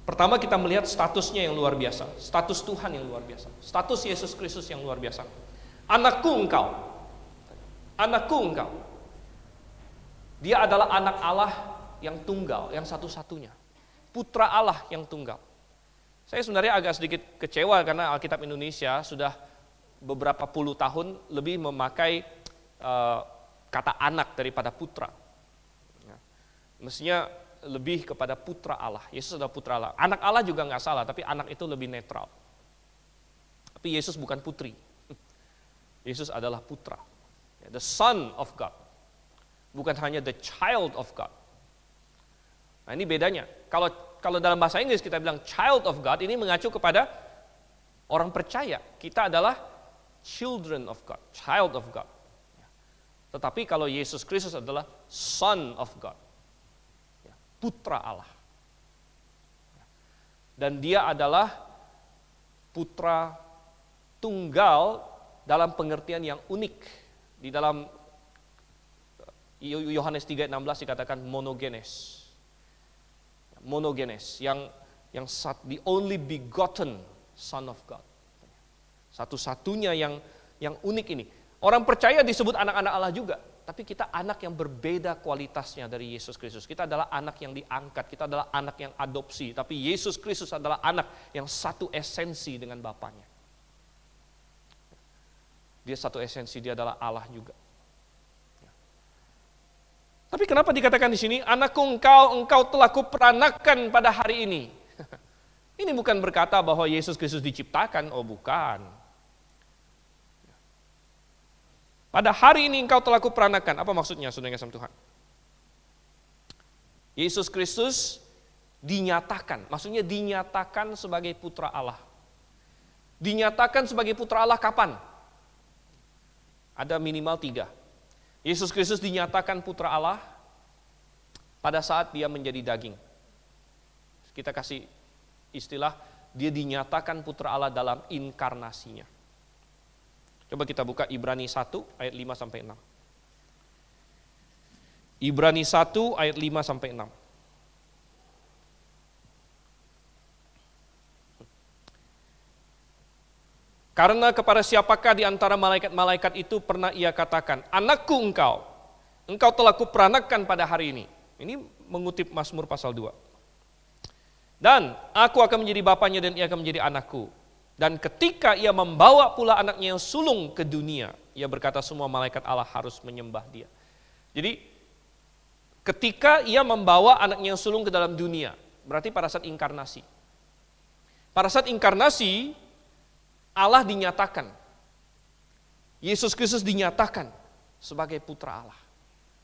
Speaker 1: Pertama kita melihat statusnya yang luar biasa, status Tuhan yang luar biasa, status Yesus Kristus yang luar biasa. Anakku engkau. Dia adalah anak Allah yang tunggal, yang satu-satunya. Putra Allah yang tunggal. Saya sebenarnya agak sedikit kecewa karena Alkitab Indonesia sudah beberapa puluh tahun lebih memakai kata anak daripada putra. Mestinya lebih kepada putra Allah. Yesus adalah putra Allah. Anak Allah juga nggak salah, tapi anak itu lebih netral. Tapi Yesus bukan putri. Yesus adalah putra. The Son of God. Bukan hanya the child of God. Nah ini bedanya. Kalau dalam bahasa Inggris kita bilang child of God, ini mengacu kepada orang percaya. Kita adalah children of God, child of God. Tetapi kalau Yesus Kristus adalah Son of God, putra Allah. Dan dia adalah putra tunggal dalam pengertian yang unik. Di dalam Yohanes 3:16 dikatakan monogenes. Monogenes, yang the only begotten Son of God. Satu-satunya yang unik ini. Orang percaya disebut anak-anak Allah juga. tapi kita anak yang berbeda kualitasnya dari Yesus Kristus. Kita adalah anak yang diangkat, kita adalah anak yang adopsi, tapi Yesus Kristus adalah anak yang satu esensi dengan Bapaknya. Dia satu esensi, dia adalah Allah juga. Tapi kenapa dikatakan di sini, anakku engkau telah kuperanakan pada hari ini. Ini bukan berkata bahwa Yesus Kristus diciptakan, oh bukan. Pada hari ini engkau telah kuperanakan. Apa maksudnya, saudara yang kasih Tuhan? Yesus Kristus dinyatakan, maksudnya dinyatakan sebagai putra Allah. Dinyatakan sebagai putra Allah kapan? Ada minimal 3. Yesus Kristus dinyatakan putra Allah pada saat dia menjadi daging. Kita kasih istilah, dia dinyatakan putra Allah dalam inkarnasinya. Coba kita buka Ibrani 1 ayat 5-6. Ibrani 1 ayat 5-6. Karena kepada siapakah di antara malaikat-malaikat itu pernah ia katakan, anakku engkau telah kuperanakan pada hari ini. Ini mengutip Mazmur pasal 2. Dan aku akan menjadi bapaknya dan ia akan menjadi anakku. Dan ketika ia membawa pula anaknya yang sulung ke dunia, ia berkata semua malaikat Allah harus menyembah dia. Jadi ketika ia membawa anaknya yang sulung ke dalam dunia, berarti pada saat inkarnasi. Pada saat inkarnasi, Allah dinyatakan. Yesus Kristus dinyatakan sebagai putra Allah.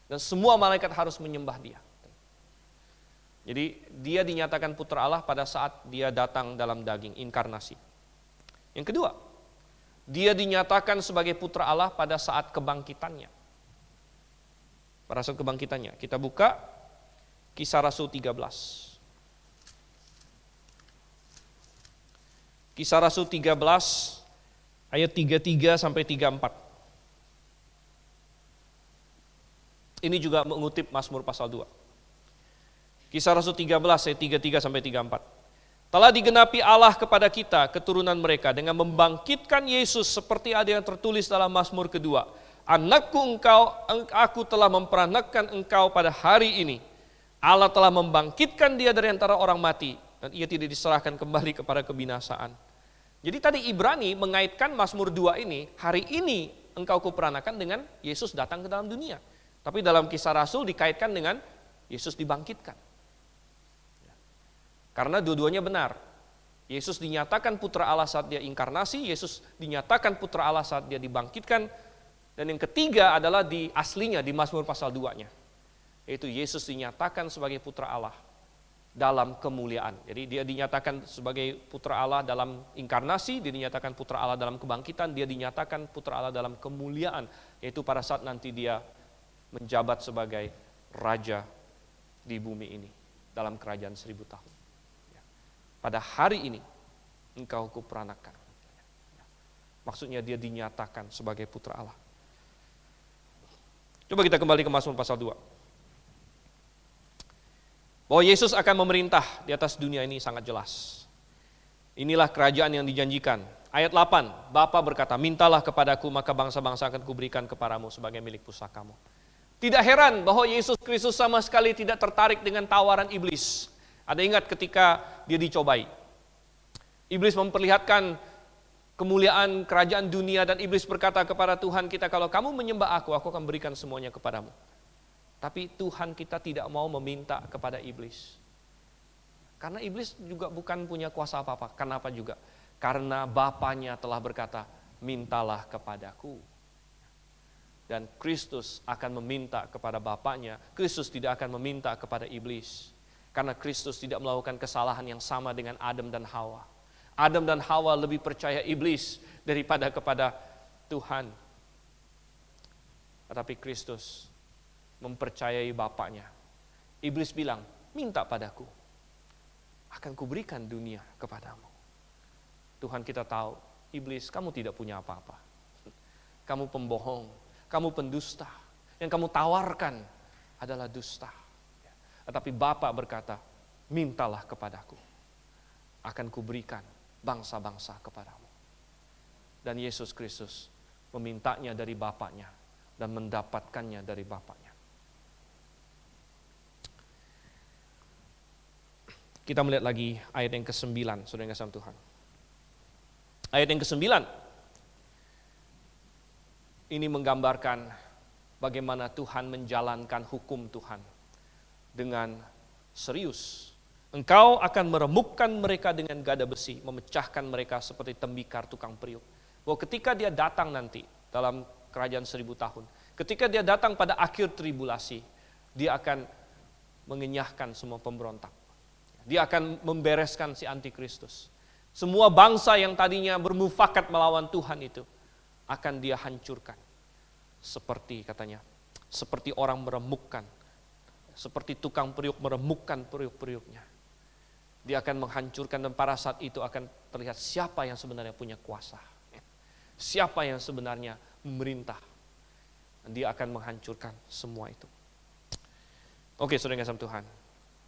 Speaker 1: Dan semua malaikat harus menyembah dia. Jadi dia dinyatakan putra Allah pada saat dia datang dalam daging, inkarnasi. Yang kedua, dia dinyatakan sebagai putra Allah pada saat kebangkitannya. Pada saat kebangkitannya. Kita buka Kisah Rasul 13. Kisah Rasul 13 ayat 33-34. Ini juga mengutip Mazmur pasal 2. Kisah Rasul 13 ayat 33-34. Telah digenapi Allah kepada kita, keturunan mereka, dengan membangkitkan Yesus seperti ada yang tertulis dalam Mazmur kedua. Anakku aku telah memperanakan engkau pada hari ini. Allah telah membangkitkan dia dari antara orang mati, dan ia tidak diserahkan kembali kepada kebinasaan. Jadi tadi Ibrani mengaitkan Mazmur 2 ini, hari ini engkau kuperanakan dengan Yesus datang ke dalam dunia. Tapi dalam Kisah Rasul dikaitkan dengan Yesus dibangkitkan. Karena dua-duanya benar. Yesus dinyatakan putra Allah saat dia inkarnasi, Yesus dinyatakan putra Allah saat dia dibangkitkan, dan yang ketiga adalah di aslinya di Mazmur pasal 2-nya. Yaitu Yesus dinyatakan sebagai putra Allah dalam kemuliaan. Jadi dia dinyatakan sebagai putra Allah dalam inkarnasi, dia dinyatakan putra Allah dalam kebangkitan, dia dinyatakan putra Allah dalam kemuliaan, yaitu pada saat nanti dia menjabat sebagai raja di bumi ini dalam kerajaan 1000 tahun. Pada hari ini engkau kuperanakan. Maksudnya dia dinyatakan sebagai putra Allah. Coba kita kembali ke Mazmur pasal 2. Bahwa Yesus akan memerintah di atas dunia ini sangat jelas. Inilah kerajaan yang dijanjikan. Ayat 8, Bapa berkata, mintalah kepadaku maka bangsa-bangsa akan kuberikan kepadamu sebagai milik pusakamu. Tidak heran bahwa Yesus Kristus sama sekali tidak tertarik dengan tawaran iblis. Ada ingat ketika dia dicobai. Iblis memperlihatkan kemuliaan kerajaan dunia dan iblis berkata kepada Tuhan kita, kalau kamu menyembah aku akan berikan semuanya kepadamu. Tapi Tuhan kita tidak mau meminta kepada iblis. Karena iblis juga bukan punya kuasa apa-apa. Kenapa juga? Karena Bapaknya telah berkata, mintalah kepadaku. Dan Kristus akan meminta kepada Bapaknya. Kristus tidak akan meminta kepada iblis. Karena Kristus tidak melakukan kesalahan yang sama dengan Adam dan Hawa. Adam dan Hawa lebih percaya iblis daripada kepada Tuhan. Tetapi Kristus mempercayai Bapaknya. Iblis bilang, minta padaku, akan kuberikan dunia kepadamu. Tuhan kita tahu, iblis kamu tidak punya apa-apa. Kamu pembohong, kamu pendusta. Yang kamu tawarkan adalah dusta. Tetapi Bapa berkata, mintalah kepadaku, akan kuberikan bangsa-bangsa kepadamu. Dan Yesus Kristus memintanya dari Bapaknya dan mendapatkannya dari Bapaknya. Kita melihat lagi ayat yang ke-9, saudara yang kasih Tuhan. Ayat yang ke-9 ini menggambarkan bagaimana Tuhan menjalankan hukum Tuhan dengan serius. Engkau akan meremukkan mereka dengan gada besi, memecahkan mereka seperti tembikar tukang periuk. Bahwa ketika dia datang nanti dalam kerajaan 1000 tahun, ketika dia datang pada akhir tribulasi, dia akan mengenyahkan semua pemberontak. Dia akan membereskan si antikristus. Semua bangsa yang tadinya bermufakat melawan Tuhan itu akan dia hancurkan. Seperti katanya, seperti orang meremukkan, seperti tukang periuk meremukkan periuk-periuknya. Dia akan menghancurkan dan pada saat itu akan terlihat siapa yang sebenarnya punya kuasa. Siapa yang sebenarnya memerintah. Dia akan menghancurkan semua itu. Oke, saudara yang kasih Tuhan.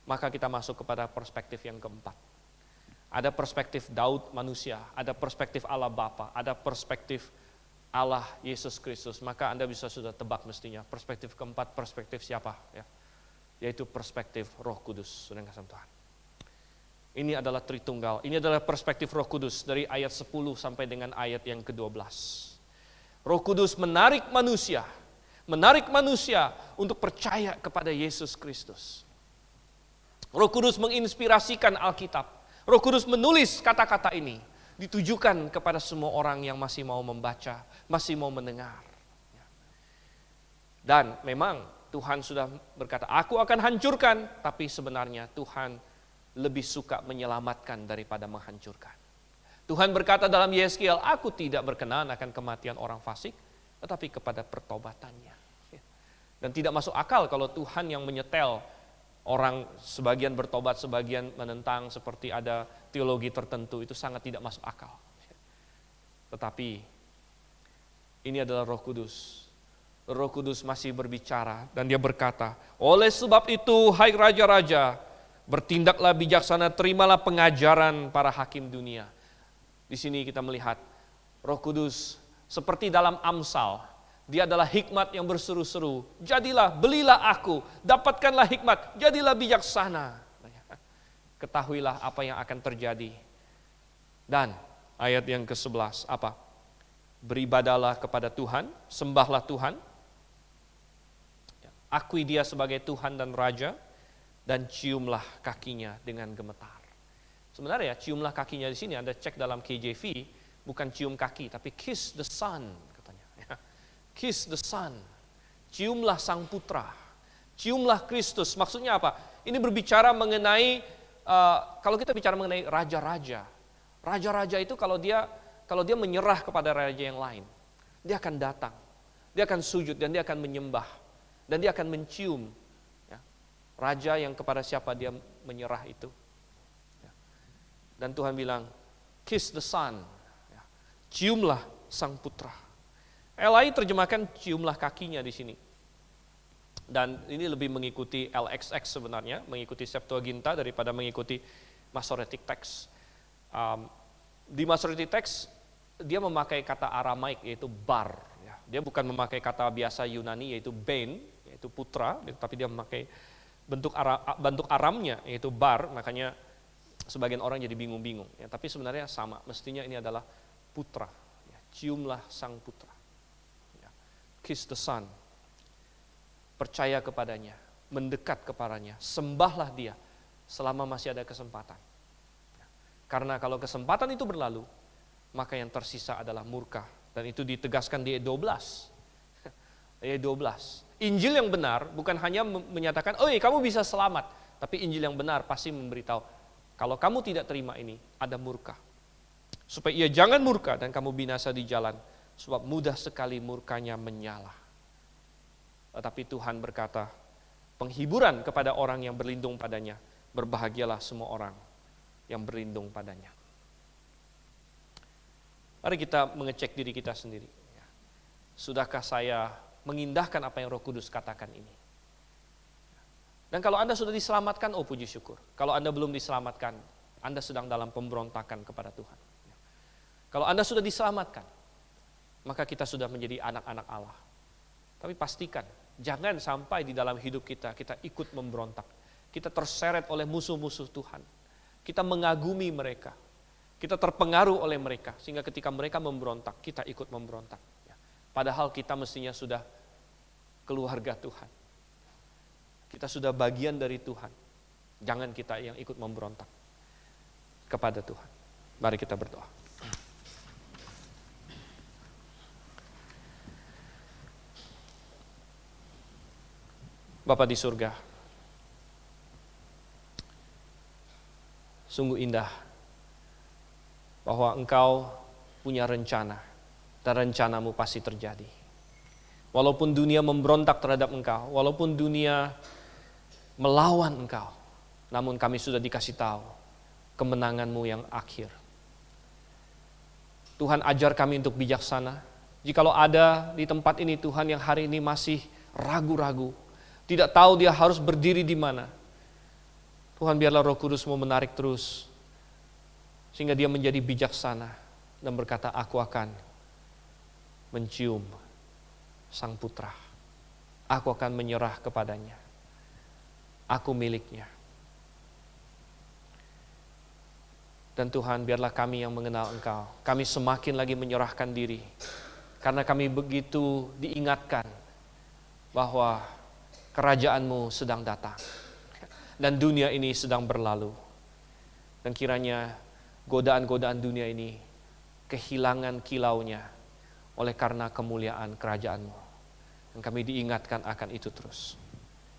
Speaker 1: Maka kita masuk kepada perspektif yang keempat. Ada perspektif Daud manusia, ada perspektif Allah Bapa, ada perspektif Allah Yesus Kristus. Maka Anda bisa sudah tebak mestinya. Perspektif keempat, perspektif siapa? Ya. Yaitu perspektif Roh Kudus, saudara yang kasih Tuhan. Ini adalah Tritunggal. Ini adalah perspektif Roh Kudus dari ayat 10 sampai dengan ayat yang ke-12. Roh Kudus menarik manusia untuk percaya kepada Yesus Kristus. Roh Kudus menginspirasikan Alkitab. Roh Kudus menulis kata-kata ini ditujukan kepada semua orang yang masih mau membaca, masih mau mendengar. Dan memang Tuhan sudah berkata, aku akan hancurkan, tapi sebenarnya Tuhan lebih suka menyelamatkan daripada menghancurkan. Tuhan berkata dalam Yeskiel, aku tidak berkenan akan kematian orang fasik, tetapi kepada pertobatannya. Dan tidak masuk akal kalau Tuhan yang menyetel orang sebagian bertobat, sebagian menentang, seperti ada teologi tertentu, itu sangat tidak masuk akal. Tetapi ini adalah Roh Kudus. Roh Kudus masih berbicara dan dia berkata, oleh sebab itu hai raja-raja, bertindaklah bijaksana, terimalah pengajaran para hakim dunia. Di sini kita melihat Roh Kudus seperti dalam Amsal. Dia adalah hikmat yang berseru-seru. Jadilah, belilah aku, dapatkanlah hikmat, jadilah bijaksana. Ketahuilah apa yang akan terjadi. Dan ayat yang ke-11 apa? Beribadalah kepada Tuhan, sembahlah Tuhan. Akui dia sebagai Tuhan dan Raja, dan ciumlah kakinya dengan gemetar. Sebenarnya ciumlah kakinya di sini Anda cek dalam KJV, bukan cium kaki, tapi kiss the son. Kiss the Son, ciumlah Sang Putra, ciumlah Kristus. Maksudnya apa? Ini berbicara mengenai, kalau kita bicara mengenai raja-raja. Raja-raja itu kalau dia menyerah kepada raja yang lain, dia akan datang, dia akan sujud dan dia akan menyembah. Dan dia akan mencium ya, raja yang kepada siapa dia menyerah itu. Ya. Dan Tuhan bilang, kiss the Son, ya, ciumlah Sang Putra. LAI terjemahkan ciumlah kakinya di sini. Dan ini lebih mengikuti LXX sebenarnya, mengikuti Septuaginta daripada mengikuti Masoretic Text. Di Masoretic Text dia memakai kata Aramaik yaitu bar. Ya. Dia bukan memakai kata biasa Yunani yaitu ben, yaitu putra, tapi dia memakai bentuk Aramnya yaitu bar. Makanya sebagian orang jadi bingung-bingung. Ya, tapi sebenarnya sama. Mestinya ini adalah putra. Ya, ciumlah Sang Putra. Kiss the Son, percaya kepadanya, mendekat kepadanya, sembahlah dia selama masih ada kesempatan. Karena kalau kesempatan itu berlalu, maka yang tersisa adalah murka. Dan itu ditegaskan di ayat 12. Ayat 12. Injil yang benar bukan hanya menyatakan, oh kamu bisa selamat. Tapi Injil yang benar pasti memberitahu, kalau kamu tidak terima ini, ada murka. Supaya ia jangan murka dan kamu binasa di jalan. Sebab mudah sekali murkanya menyala. Tetapi Tuhan berkata, penghiburan kepada orang yang berlindung padanya, berbahagialah semua orang yang berlindung padanya. Mari kita mengecek diri kita sendiri. Sudahkah saya mengindahkan apa yang Roh Kudus katakan ini? Dan kalau Anda sudah diselamatkan, oh puji syukur. Kalau Anda belum diselamatkan, Anda sedang dalam pemberontakan kepada Tuhan. Kalau Anda sudah diselamatkan, maka kita sudah menjadi anak-anak Allah. Tapi pastikan, jangan sampai di dalam hidup kita ikut memberontak. Kita terseret oleh musuh-musuh Tuhan. Kita mengagumi mereka. Kita terpengaruh oleh mereka. Sehingga ketika mereka memberontak, kita ikut memberontak. Padahal kita mestinya sudah keluarga Tuhan. Kita sudah bagian dari Tuhan. Jangan kita yang ikut memberontak kepada Tuhan. Mari kita berdoa. Bapa di surga, sungguh indah bahwa Engkau punya rencana, dan rencanamu pasti terjadi. Walaupun dunia memberontak terhadap Engkau, walaupun dunia melawan Engkau, namun kami sudah dikasih tahu kemenangan-Mu yang akhir. Tuhan, ajar kami untuk bijaksana. Jikalau ada di tempat ini Tuhan yang hari ini masih ragu-ragu, tidak tahu dia harus berdiri di mana, Tuhan, biarlah Roh Kudus-Mu menarik terus, sehingga dia menjadi bijaksana dan berkata, aku akan mencium Sang Putra. Aku akan menyerah kepadanya. Aku miliknya. Dan Tuhan, biarlah kami yang mengenal Engkau, kami semakin lagi menyerahkan diri, karena kami begitu diingatkan bahwa Kerajaan-Mu sedang datang. Dan dunia ini sedang berlalu. Dan kiranya godaan-godaan dunia ini kehilangan kilaunya oleh karena kemuliaan kerajaan-Mu. Dan kami diingatkan akan itu terus.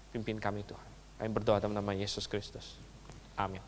Speaker 1: Pimpin kami Tuhan. Kami berdoa dalam nama Yesus Kristus. Amin.